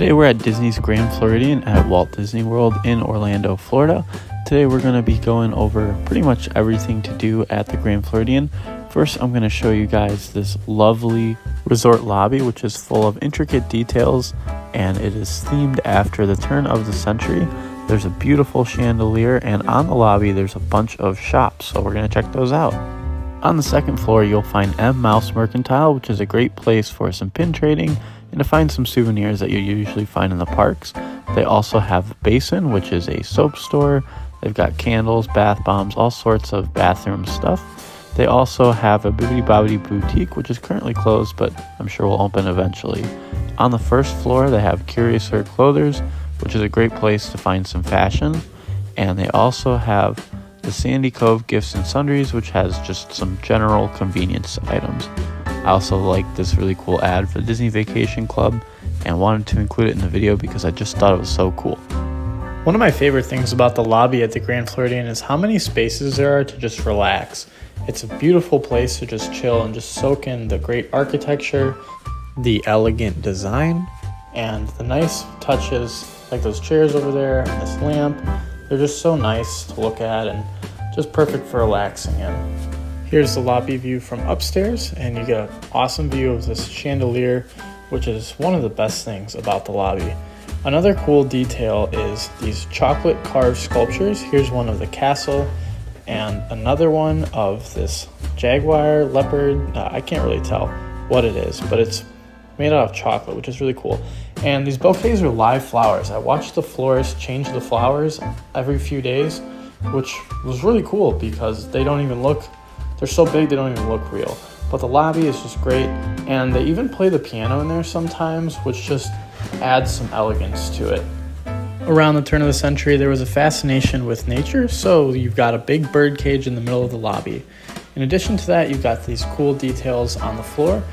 Today we're at Disney's Grand Floridian at Walt Disney World in Orlando, Florida. Today we're going to be going over pretty much everything to do at the Grand Floridian. First, I'm going to show you guys this lovely resort lobby, which is full of intricate details, and it is themed after the turn of the century. There's a beautiful chandelier, and on the lobby there's a bunch of shops, so we're going to check those out. On the second floor, you'll find M Mouse Mercantile, which is a great place for some pin trading and to find some souvenirs that you usually find in the parks. They also have Basin, which is a soap store. They've got candles, bath bombs, all sorts of bathroom stuff. They also have a Bibbidi Bobbidi Boutique, which is currently closed, but I'm sure will open eventually. On the first floor, they have Curiouser Clothers, which is a great place to find some fashion. And they also have the Sandy Cove Gifts and Sundries, which has just some general convenience items. I also like this really cool ad for the Disney Vacation Club and wanted to include it in the video because I just thought it was so cool. One of my favorite things about the lobby at the Grand Floridian is how many spaces there are to just relax. It's a beautiful place to just chill and just soak in the great architecture, the elegant design, and the nice touches like those chairs over there and this lamp. They're just so nice to look at and just perfect for relaxing in. Here's the lobby view from upstairs, and you get an awesome view of this chandelier, which is one of the best things about the lobby. Another cool detail is these chocolate carved sculptures. Here's one of the castle and another one of this jaguar, leopard. I can't really tell what it is, but it's made out of chocolate, which is really cool. And these bouquets are live flowers. I watched the florist change the flowers every few days, which was really cool because they don't even look, they're so big they don't even look real. But the lobby is just great, and they even play the piano in there sometimes, which just adds some elegance to it. Around the turn of the century, there was a fascination with nature, so you've got a big bird cage in the middle of the lobby. In addition to that, you've got these cool details on the floor.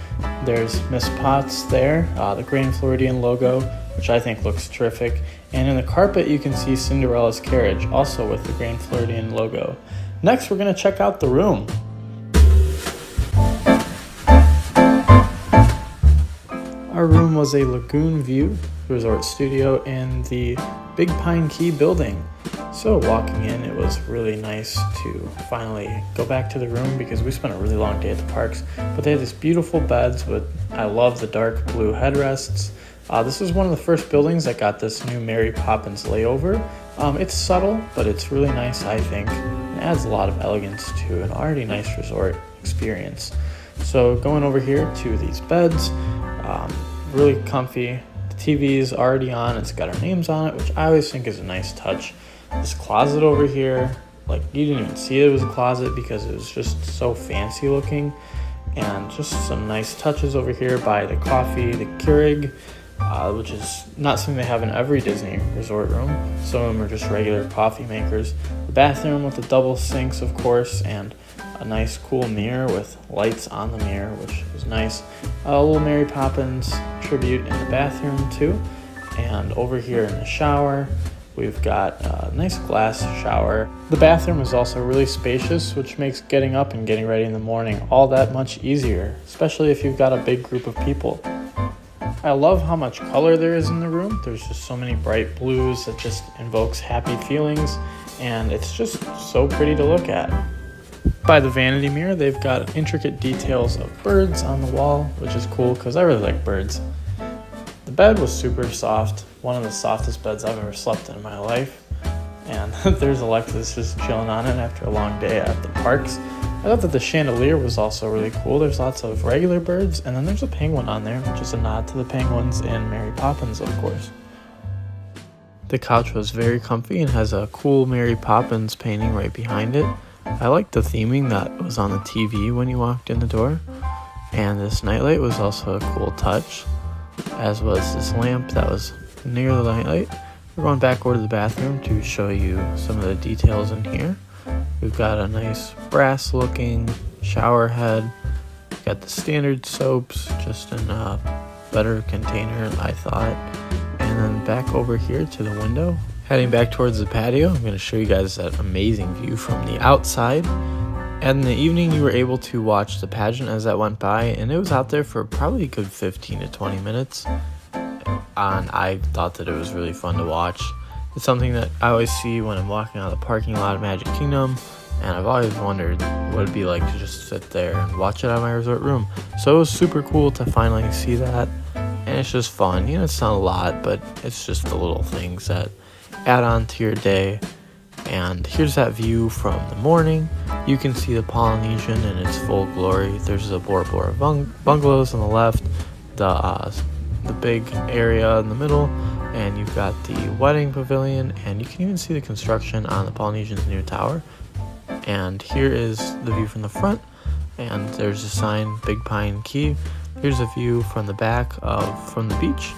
There's Miss Potts there, the Grand Floridian logo, which I think looks terrific. And in the carpet, you can see Cinderella's carriage, also with the Grand Floridian logo. Next, we're going to check out the room. Our room was a lagoon view resort studio in the Big Pine Key building. So walking in, it was really nice to finally go back to the room because we spent a really long day at the parks. But they had these beautiful beds with, I love the dark blue headrests. This is one of the first buildings that got this new Mary Poppins layover. It's subtle, but it's really nice, I think. It adds a lot of elegance to an already nice resort experience. So going over here to these beds, really comfy. The TV is already on. It's got our names on it, which I always think is a nice touch. This closet over here, like you didn't even see it was a closet because it was just so fancy looking. And just some nice touches over here by the coffee, the Keurig, which is not something they have in every Disney resort room. Some of them are just regular coffee makers. The bathroom with the double sinks, of course, and a nice cool mirror with lights on the mirror, which is nice. A little Mary Poppins tribute in the bathroom too. And over here in the shower, we've got a nice glass shower. The bathroom is also really spacious, which makes getting up and getting ready in the morning all that much easier, especially if you've got a big group of people. I love how much color there is in the room. There's just so many bright blues that just invokes happy feelings, and it's just so pretty to look at. By the vanity mirror, they've got intricate details of birds on the wall, which is cool because I really like birds. The bed was super soft, one of the softest beds I've ever slept in my life. And there's Alexis just chilling on it after a long day at the parks. I thought that the chandelier was also really cool. There's lots of regular birds, and then there's a penguin on there, which is a nod to the penguins in Mary Poppins, of course. The couch was very comfy and has a cool Mary Poppins painting right behind it. I liked the theming that was on the TV when you walked in the door. And this nightlight was also a cool touch, as was this lamp that was near the nightlight. We're going back over to the bathroom to show you some of the details in here. We've got a nice brass looking shower head. We've got the standard soaps, just in a better container, I thought. And then back over here to the window. Heading back towards the patio, I'm going to show you guys that amazing view from the outside. And in the evening, you were able to watch the pageant as that went by, and it was out there for probably a good 15 to 20 minutes. and I thought that it was really fun to watch. It's something that I always see when I'm walking out of the parking lot of Magic Kingdom, and I've always wondered what it'd be like to just sit there and watch it out of my resort room. So it was super cool to finally see that, and it's just fun. You know, it's not a lot, but it's just the little things that add on to your day. And here's that view from the morning. You can see the Polynesian in its full glory. There's the Bora Bora bungalows on the left, the big area in the middle, and you've got the wedding pavilion, and you can even see the construction on the Polynesian's new tower. And here is the view from the front, and there's a sign, Big Pine Key. Here's a view from the back from the beach.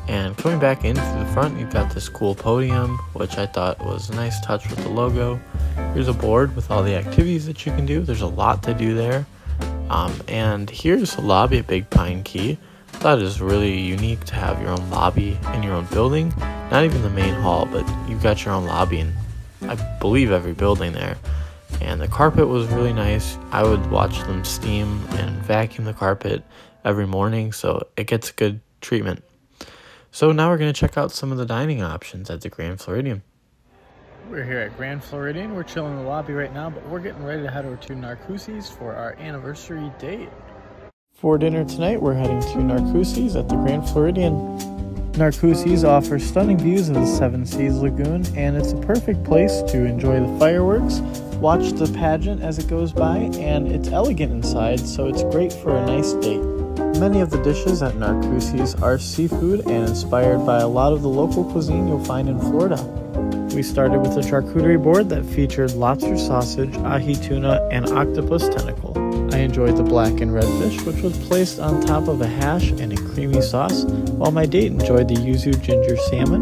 And coming back in through the front, you've got this cool podium, which I thought was a nice touch with the logo. Here's a board with all the activities that you can do. There's a lot to do there. And here's the lobby at Big Pine Key. I thought it was really unique to have your own lobby in your own building. Not even the main hall, but you've got your own lobby in, I believe, every building there. And the carpet was really nice. I would watch them steam and vacuum the carpet every morning, so it gets good treatment. So now we're going to check out some of the dining options at the Grand Floridian. We're here at Grand Floridian. We're chilling in the lobby right now, but we're getting ready to head over to Narcoossee's for our anniversary date. For dinner tonight, we're heading to Narcoossee's at the Grand Floridian. Narcoossee's offers stunning views of the Seven Seas Lagoon, and it's a perfect place to enjoy the fireworks, watch the pageant as it goes by, and it's elegant inside, so it's great for a nice date. Many of the dishes at Narcoossee's are seafood and inspired by a lot of the local cuisine you'll find in Florida. We started with a charcuterie board that featured lobster sausage, ahi tuna, and octopus tentacle. I enjoyed the black and red fish, which was placed on top of a hash and a creamy sauce, while my date enjoyed the yuzu ginger salmon,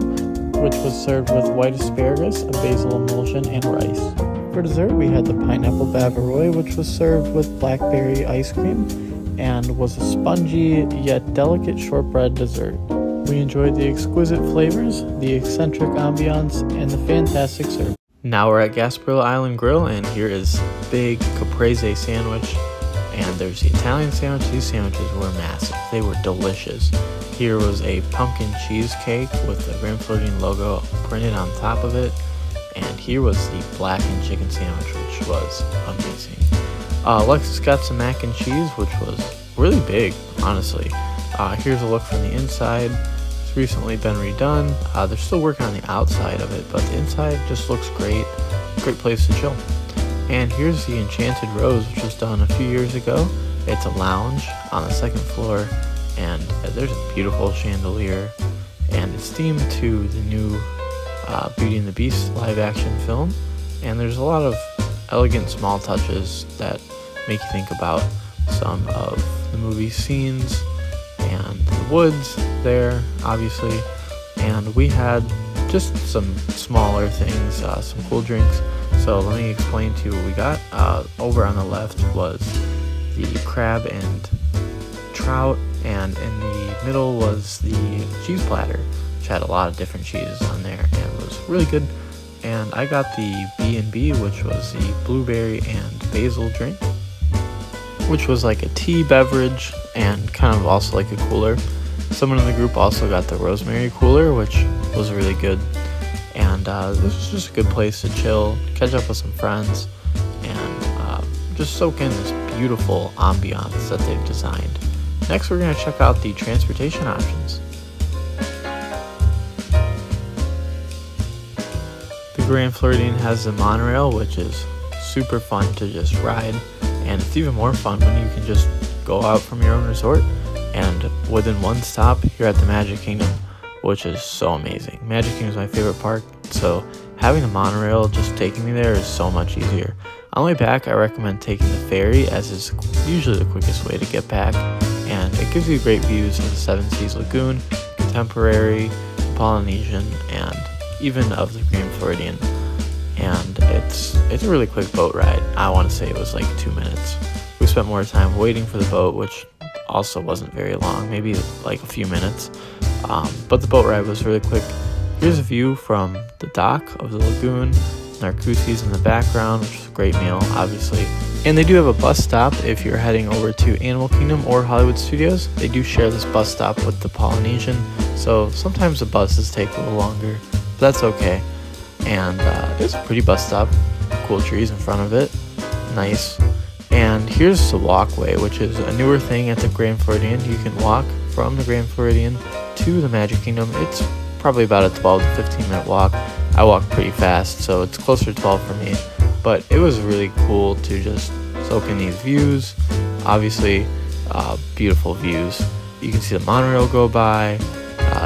which was served with white asparagus, a basil emulsion, and rice. For dessert, we had the pineapple bavarois, which was served with blackberry ice cream, and was a spongy yet delicate shortbread dessert. We enjoyed the exquisite flavors, the eccentric ambiance, and the fantastic service. Now we're at Gasparilla Island Grill, and here is big caprese sandwich, and there's the Italian sandwich. These sandwiches were massive. They were delicious. Here was a pumpkin cheesecake with the Grand Floridian logo printed on top of it, and here was the blackened chicken sandwich, which was amazing. Alexis got some mac and cheese, which was really big, honestly. Here's a look from the inside. It's recently been redone. They're still working on the outside of it, but the inside just looks great. Great place to chill. And here's the Enchanted Rose, which was done a few years ago. It's a lounge on the second floor, and there's a beautiful chandelier, and it's themed to the new Beauty and the Beast live action film. And there's a lot of elegant small touches that make you think about some of the movie scenes, and the woods there, obviously. And we had just some smaller things, some cool drinks. So let me explain to you what we got. Over on the left was the crab and trout, and in the middle was the cheese platter, which had a lot of different cheeses on there and was really good. And I got the B&B, which was the blueberry and basil drink, which was like a tea beverage and kind of also like a cooler. Someone in the group also got the rosemary cooler, which was really good. And this was just a good place to chill, catch up with some friends, and just soak in this beautiful ambiance that they've designed. Next, we're going to check out the transportation options. The Grand Floridian has the monorail, which is super fun to just ride, and it's even more fun when you can just go out from your own resort, and within one stop, you're at the Magic Kingdom, which is so amazing. Magic Kingdom is my favorite park, so having the monorail just taking me there is so much easier. On the way back, I recommend taking the ferry, as it's usually the quickest way to get back, and it gives you great views of the Seven Seas Lagoon, Contemporary, Polynesian, and even of the Grand Floridian. And it's a really quick boat ride. I want to say it was like 2 minutes. We spent more time waiting for the boat, which also wasn't very long, maybe like a few minutes, but the boat ride was really quick. Here's a view from the dock of the lagoon. Narcoossee's in the background, which is a great meal, obviously. And they do have a bus stop if you're heading over to Animal Kingdom or Hollywood Studios. They do share this bus stop with the Polynesian, so sometimes the buses take a little longer, but that's okay. And it's a pretty bus stop, cool trees in front of it, nice. And here's the walkway, which is a newer thing at the Grand Floridian. You can walk from the Grand Floridian to the Magic Kingdom. It's probably about a 12 to 15 minute walk. I walk pretty fast, so it's closer to 12 for me. But it was really cool to just soak in these views. Obviously, beautiful views. You can see the monorail go by.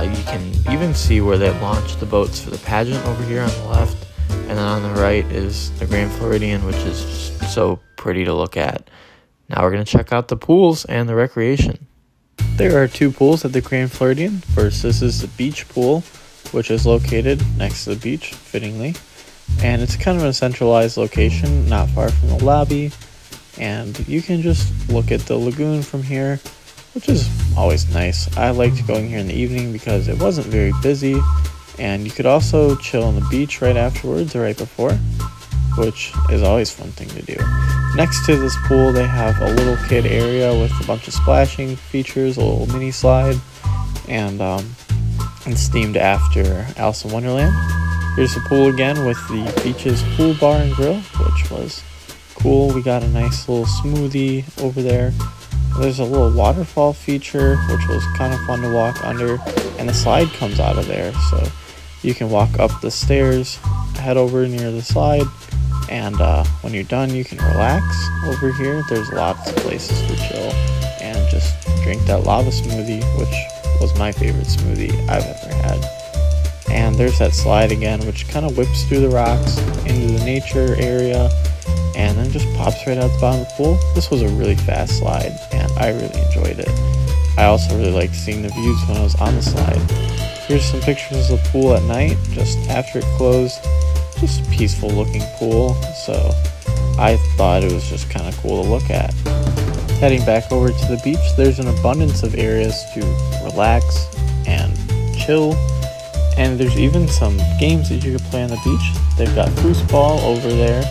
You can even see where they launched the boats for the pageant over here on the left. And then on the right is the Grand Floridian, which is just so pretty to look at. Now we're going to check out the pools and the recreation. There are two pools at the Grand Floridian. First, this is the beach pool, which is located next to the beach, fittingly. And it's kind of a centralized location, not far from the lobby. And you can just look at the lagoon from here, which is always nice. I liked going here in the evening because it wasn't very busy. And you could also chill on the beach right afterwards or right before, which is always a fun thing to do. Next to this pool, they have a little kid area with a bunch of splashing features, a little mini slide, and it's themed after Alice in Wonderland. Here's the pool again with the beach's pool bar and grill, which was cool. We got a nice little smoothie over there. There's a little waterfall feature, which was kind of fun to walk under, and the slide comes out of there, so you can walk up the stairs, head over near the slide, and when you're done, you can relax over here. There's lots of places to chill and just drink that lava smoothie, which was my favorite smoothie I've ever had. And there's that slide again, which kind of whips through the rocks into the nature area and then just pops right out the bottom of the pool. This was a really fast slide and I really enjoyed it. I also really liked seeing the views when I was on the slide. Here's some pictures of the pool at night, just after it closed. Just a peaceful looking pool, so I thought it was just kind of cool to look at. Heading back over to the beach, there's an abundance of areas to relax and chill. And there's even some games that you can play on the beach. They've got foosball over there,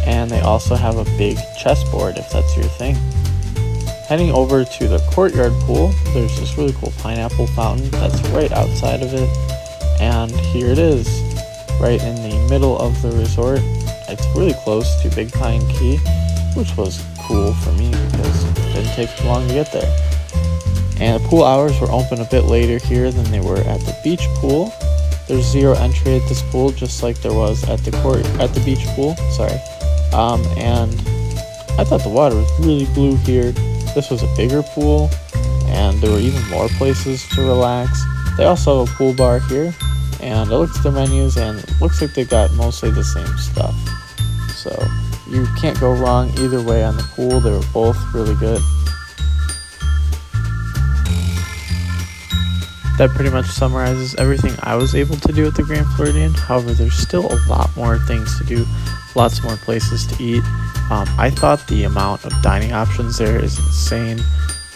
and they also have a big chessboard if that's your thing. Heading over to the courtyard pool, there's this really cool pineapple fountain that's right outside of it. And here it is, right in the middle of the resort. It's really close to Big Pine Key, which was cool for me because it didn't take too long to get there. And the pool hours were open a bit later here than they were at the beach pool. There's zero entry at this pool, just like there was at the beach pool. And I thought the water was really blue here. This was a bigger pool, and there were even more places to relax. They also have a pool bar here, and I looked at their menus, and it looks like they got mostly the same stuff. So you can't go wrong either way on the pool. They were both really good. That pretty much summarizes everything I was able to do at the Grand Floridian. However, there's still a lot more things to do, lots more places to eat. I thought the amount of dining options there is insane.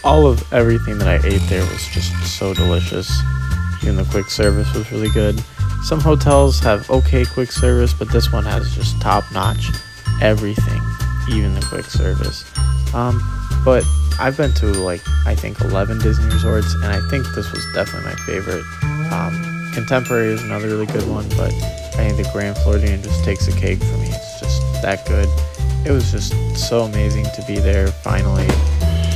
All of everything that I ate there was just so delicious. Even the quick service was really good. Some hotels have okay quick service, but this one has just top-notch everything, even the quick service. But I've been to I think 11 Disney resorts, and I think this was definitely my favorite. Contemporary is another really good one, but I think the Grand Floridian just takes a cake for me. It's just that good. It was just so amazing to be there finally,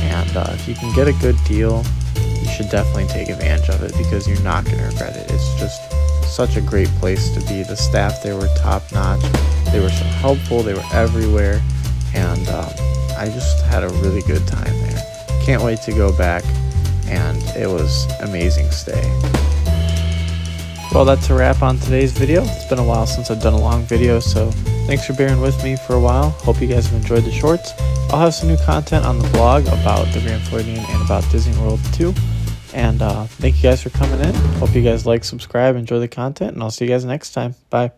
and if you can get a good deal, you should definitely take advantage of it because you're not going to regret it. It's just such a great place to be. The staff there were top-notch. They were so helpful. They were everywhere, and I just had a really good time there. Can't wait to go back, and it was amazing stay. Well, that's a wrap on today's video. It's been a while since I've done a long video, so thanks for bearing with me for a while. Hope you guys have enjoyed the shorts. I'll have some new content on the blog about the Grand Floridian and about Disney World too. And thank you guys for coming in. Hope you guys like, subscribe, enjoy the content, and I'll see you guys next time. Bye.